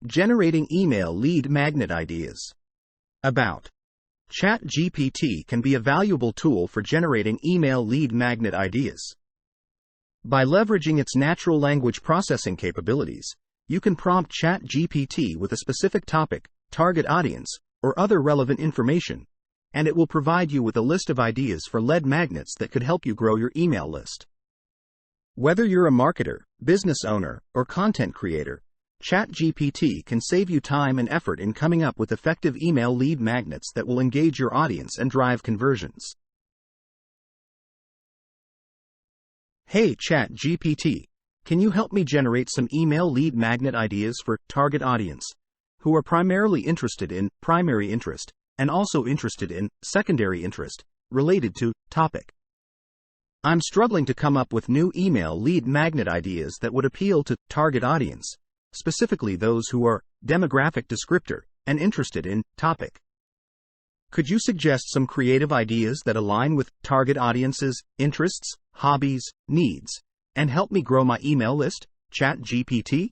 Generating email lead magnet ideas. About. Chat GPT can be a valuable tool for generating email lead magnet ideas. By leveraging its natural language processing capabilities, you can prompt Chat GPT with a specific topic, target audience, or other relevant information, and it will provide you with a list of ideas for lead magnets that could help you grow your email list. Whether you're a marketer, business owner, or content creator, Chat GPT can save you time and effort in coming up with effective email lead magnets that will engage your audience and drive conversions. Hey Chat GPT, can you help me generate some email lead magnet ideas for target audience, who are primarily interested in primary interest, and also interested in secondary interest, related to topic. I'm struggling to come up with new email lead magnet ideas that would appeal to target audience, specifically those who are demographic descriptor and interested in topic. Could you suggest some creative ideas that align with target audience's interests, hobbies, needs, and help me grow my email list, Chat GPT?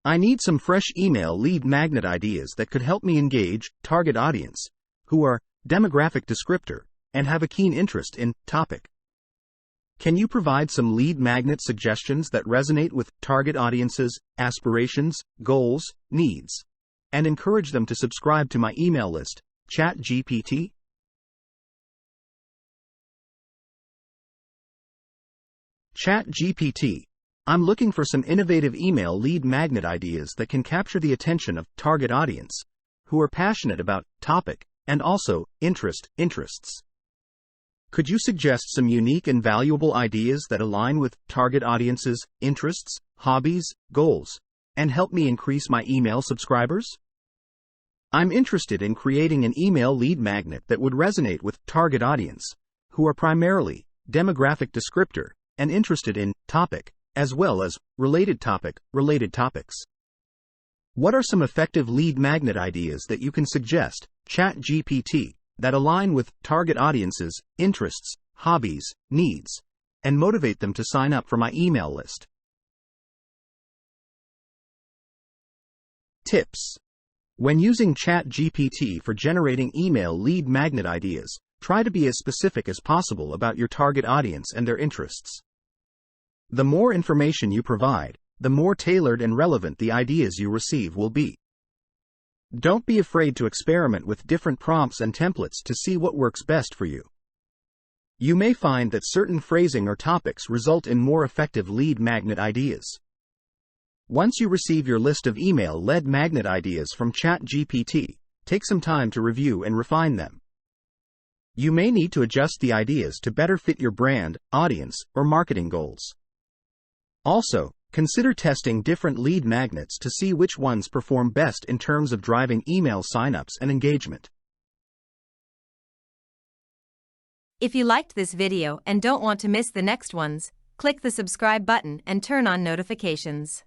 I need some fresh email lead magnet ideas that could help me engage target audience, who are demographic descriptor and have a keen interest in topic. Can you provide some lead magnet suggestions that resonate with target audience's aspirations, goals, needs, and encourage them to subscribe to my email list, Chat GPT? Chat GPT, I'm looking for some innovative email lead magnet ideas that can capture the attention of target audience, who are passionate about topic and also interests. Could you suggest some unique and valuable ideas that align with target audience's interests, hobbies, goals, and help me increase my email subscribers? I'm interested in creating an email lead magnet that would resonate with target audience, who are primarily demographic descriptor and interested in topic, as well as related topics. What are some effective lead magnet ideas that you can suggest, Chat GPT, that align with target audience's interests, hobbies, needs, and motivate them to sign up for my email list? Tips. When using Chat GPT for generating email lead magnet ideas, try to be as specific as possible about your target audience and their interests. The more information you provide, the more tailored and relevant the ideas you receive will be. Don't be afraid to experiment with different prompts and templates to see what works best for you. You may find that certain phrasing or topics result in more effective lead magnet ideas. Once you receive your list of email lead magnet ideas from Chat GPT, take some time to review and refine them. You may need to adjust the ideas to better fit your brand, audience, or marketing goals. Also, consider testing different lead magnets to see which ones perform best in terms of driving email signups and engagement. If you liked this video and don't want to miss the next ones, click the subscribe button and turn on notifications.